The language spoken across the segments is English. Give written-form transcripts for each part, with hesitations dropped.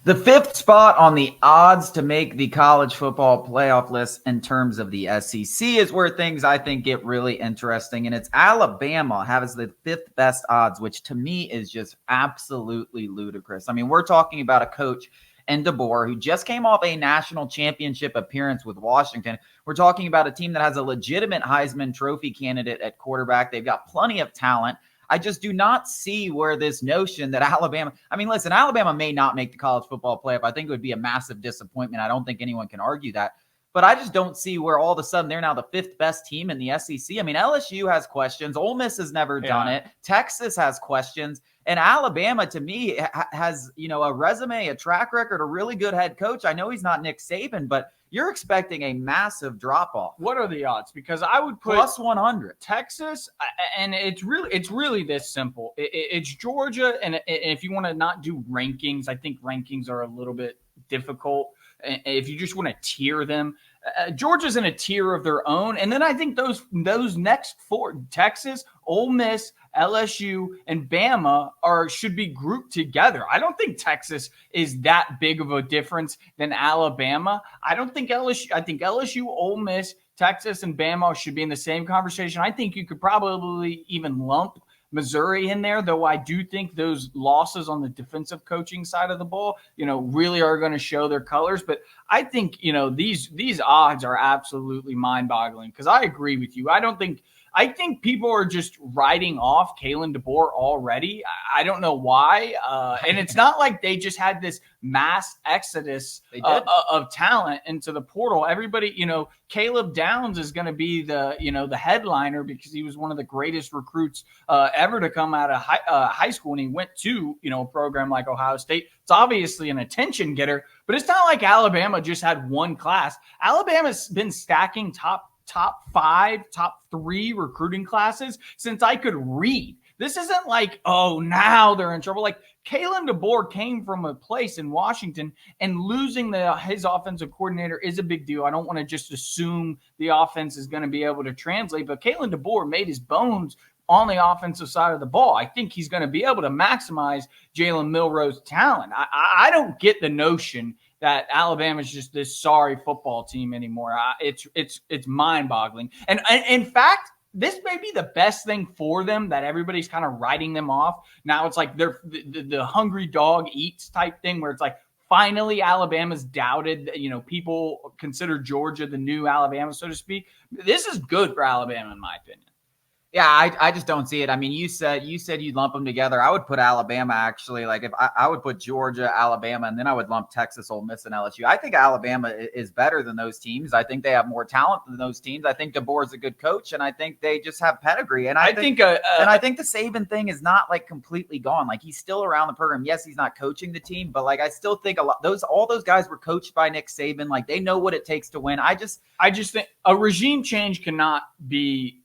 The fifth spot on the odds to make the college football playoff list in terms of the SEC is where things I think get really interesting. And it's Alabama has the fifth best odds, which to me is just absolutely ludicrous. I mean, we're talking about a coach and DeBoer, who just came off a national championship appearance with Washington. We're talking about a team that has a legitimate Heisman Trophy candidate at quarterback. They've got plenty of talent. I just do not see where this notion that Alabama, I mean, listen, Alabama may not make the college football playoff. I think it would be a massive disappointment. I don't think anyone can argue that. But I just don't see where all of a sudden they're now the fifth best team in the SEC. I mean, LSU has questions. Ole Miss has never done it. Texas has questions. And Alabama, to me, has, a resume, a track record, a really good head coach. I know he's not Nick Saban, but you're expecting a massive drop-off. What are the odds? Because I would put plus 100. Texas, and it's really this simple. It's Georgia, and if you want to not do rankings, I think rankings are a little bit difficult. If you just want to tier them, Georgia's in a tier of their own. And then I think those next four, Texas, Ole Miss, LSU, and Bama should be grouped together. I don't think Texas is that big of a difference than Alabama. I think LSU, Ole Miss, Texas, and Bama should be in the same conversation. I think you could probably even lump Missouri in there, though I do think those losses on the defensive coaching side of the ball, really are going to show their colors. But I think, these odds are absolutely mind-boggling because I agree with you. I think people are just writing off Kalen DeBoer already. I don't know why. And it's not like they just had this mass exodus of talent into the portal. Everybody, Caleb Downs is going to be the headliner because he was one of the greatest recruits ever to come out of high school. And he went to, a program like Ohio State. It's obviously an attention getter, but it's not like Alabama just had one class. Alabama's been stacking top 5, top 3 recruiting classes since I could read. This isn't like, now they're in trouble. Like Kalen DeBoer came from a place in Washington, and losing his offensive coordinator is a big deal. I don't want to just assume the offense is going to be able to translate, but Kalen DeBoer made his bones on the offensive side of the ball. I think he's going to be able to maximize Jalen Milroe's talent. I don't get the notion that Alabama is just this sorry football team anymore. It's mind-boggling. And in fact, this may be the best thing for them that everybody's kind of writing them off. Now it's like they're the hungry dog eats type thing where it's like finally Alabama's doubted. People consider Georgia the new Alabama, so to speak. This is good for Alabama, in my opinion. Yeah, I just don't see it. I mean, you said you'd lump them together. I would put Alabama actually. Like if I would put Georgia, Alabama, and then I would lump Texas, Ole Miss, and LSU. I think Alabama is better than those teams. I think they have more talent than those teams. I think DeBoer is a good coach, and I think they just have pedigree. And I think the Saban thing is not like completely gone. Like he's still around the program. Yes, he's not coaching the team, but like I still think all those guys were coached by Nick Saban. Like they know what it takes to win. I just think a regime change cannot be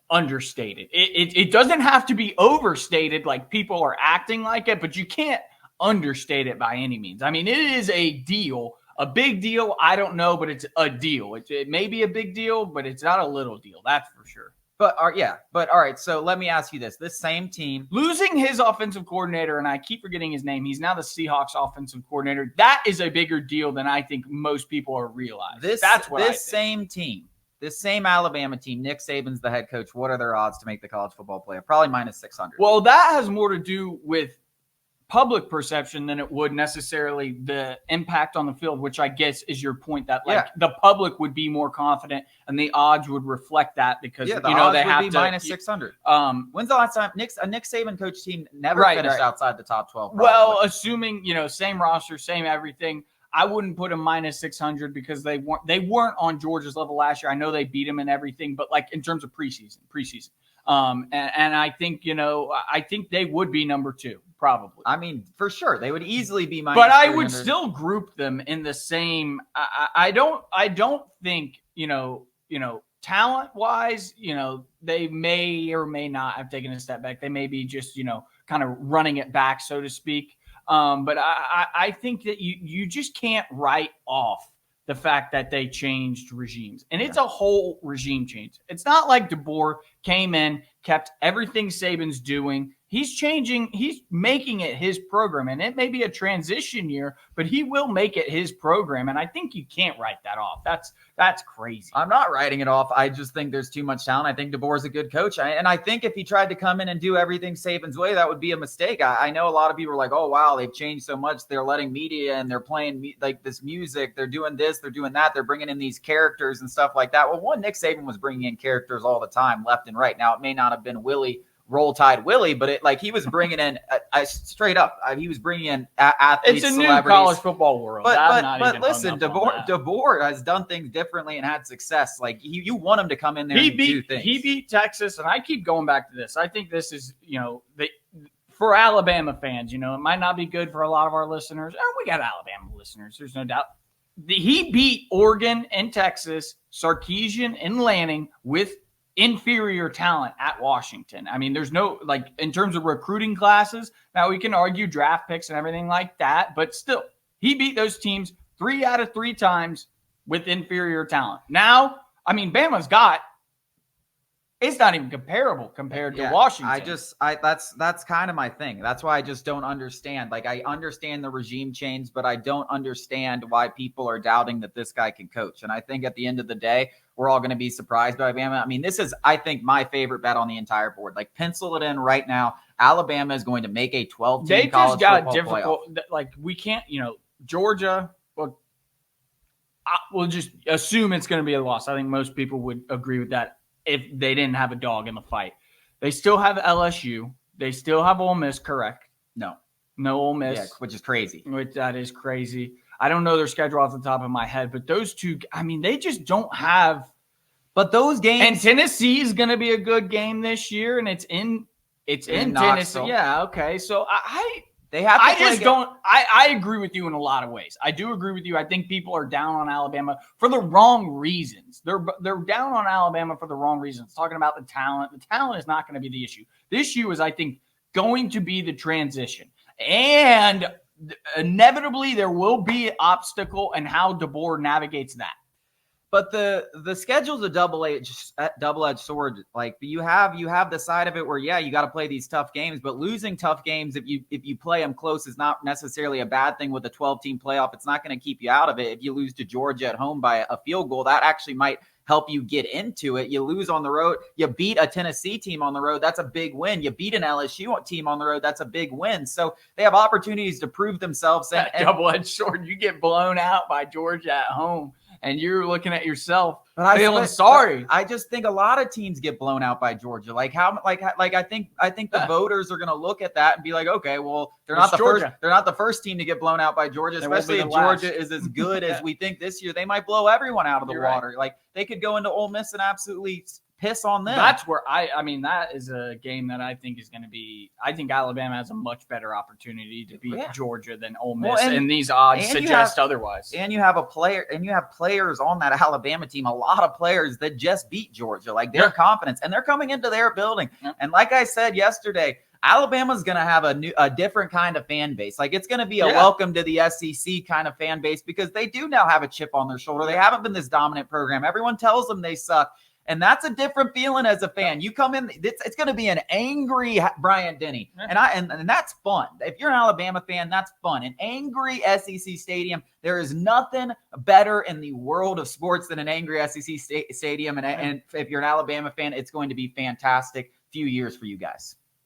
understated. It doesn't have to be overstated like people are acting like it, but you can't understate it by any means. I mean, it is a deal, a big deal. I don't know, but it's a deal. It may be a big deal, but it's not a little deal. That's for sure. But all right. So let me ask you this: this same team losing his offensive coordinator, and I keep forgetting his name. He's now the Seahawks offensive coordinator. That is a bigger deal than I think most people are realizing. This same Alabama team, Nick Saban's the head coach. What are their odds to make the college football playoff? Probably minus 600. Well, that has more to do with public perception than it would necessarily the impact on the field, which I guess is your point that the public would be more confident and the odds would reflect that because they have to be minus 600. When's the last time a Nick Saban coach team never finished outside the top 12? Probably. Well, assuming same roster, same everything. I wouldn't put them minus 600 because they weren't on Georgia's level last year. I know they beat them and everything, but like in terms of preseason. And I think, I think they would be number 2, probably. I mean, for sure. They would easily be minus But 300. I would still group them in the same. I don't think, talent-wise, they may or may not have taken a step back. They may be just, kind of running it back, so to speak. But I think that you just can't write off the fact that they changed regimes. And it's a whole regime change. It's not like DeBoer came in, kept everything Saban's doing, He's changing. He's making it his program, and it may be a transition year, but he will make it his program. And I think you can't write that off. That's crazy. I'm not writing it off. I just think there's too much talent. I think DeBoer is a good coach. And I think if he tried to come in and do everything Saban's way, that would be a mistake. I know a lot of people are like, oh, wow, they've changed so much. They're letting media and they're playing like this music. They're doing this. They're doing that. They're bringing in these characters and stuff like that. Well, one, Nick Saban was bringing in characters all the time, left and right. Now, it may not have been Roll Tide Willie, but he was bringing in straight up. He was bringing in athletes, it's a celebrities. New college football world. But listen, DeBoer has done things differently and had success. Like you want him to come in there and do things. He beat Texas, and I keep going back to this. I think this is for Alabama fans. It might not be good for a lot of our listeners. We got Alabama listeners. There's no doubt. He beat Oregon and Texas, Sarkisian and Lanning with inferior talent at Washington. I mean, there's no, in terms of recruiting classes, now we can argue draft picks and everything like that, but still, he beat those teams 3 out of 3 times with inferior talent. Now, I mean, Bama's it's not even comparable compared to Washington. That's kind of my thing. That's why I just don't understand. I understand the regime change, but I don't understand why people are doubting that this guy can coach. And I think at the end of the day, we're all going to be surprised by Bama. I mean, this is, I think, my favorite bet on the entire board. Pencil it in right now. Alabama is going to make a 12-team college football playoff. We can't, Georgia, we'll just assume it's going to be a loss. I think most people would agree with that if they didn't have a dog in the fight. They still have LSU. They still have Ole Miss, correct? No Ole Miss. Yeah, which is crazy. That is crazy. I don't know their schedule off the top of my head, but those two, I mean, they just don't have. But those games. And Tennessee is going to be a good game this year, and it's in Tennessee. Yeah, okay. So I agree with you in a lot of ways. I do agree with you. I think people are down on Alabama for the wrong reasons. They're down on Alabama for the wrong reasons. Talking about the talent. The talent is not going to be the issue. The issue is, I think, going to be the transition. And inevitably there will be an obstacle and how DeBoer navigates that. But the schedule's a double-edged sword. You have the side of it where you got to play these tough games, but losing tough games if you play them close is not necessarily a bad thing with a 12-team playoff. It's not going to keep you out of it. If you lose to Georgia at home by a field goal, that actually might help you get into it. You lose on the road, you beat a Tennessee team on the road, that's a big win. You beat an LSU team on the road, that's a big win. So they have opportunities to prove themselves. And double-edged sword, you get blown out by Georgia at home, and you're looking at yourself feeling sorry. I just think a lot of teams get blown out by Georgia. I think the voters are going to look at that and be like, okay, well, they're not the first team to get blown out by Georgia, especially if Georgia is as good as we think this year. They might blow everyone out of the water. Right. They could go into Ole Miss and absolutely piss on them. That's where that is a game that I think is going to be. I think Alabama has a much better opportunity to beat Georgia than Ole Miss, and these odds suggest otherwise. And you have players on that Alabama team, a lot of players that just beat Georgia, their confidence, and they're coming into their building. Yeah. And like I said yesterday, Alabama's going to have a different kind of fan base. It's going to be a welcome to the SEC kind of fan base because they do now have a chip on their shoulder. They haven't been this dominant program. Everyone tells them they suck. And that's a different feeling as a fan. You come in, it's going to be an angry Bryant Denny. And that's fun. If you're an Alabama fan, that's fun. An angry SEC stadium. There is nothing better in the world of sports than an angry SEC stadium. And if you're an Alabama fan, it's going to be fantastic few years for you guys.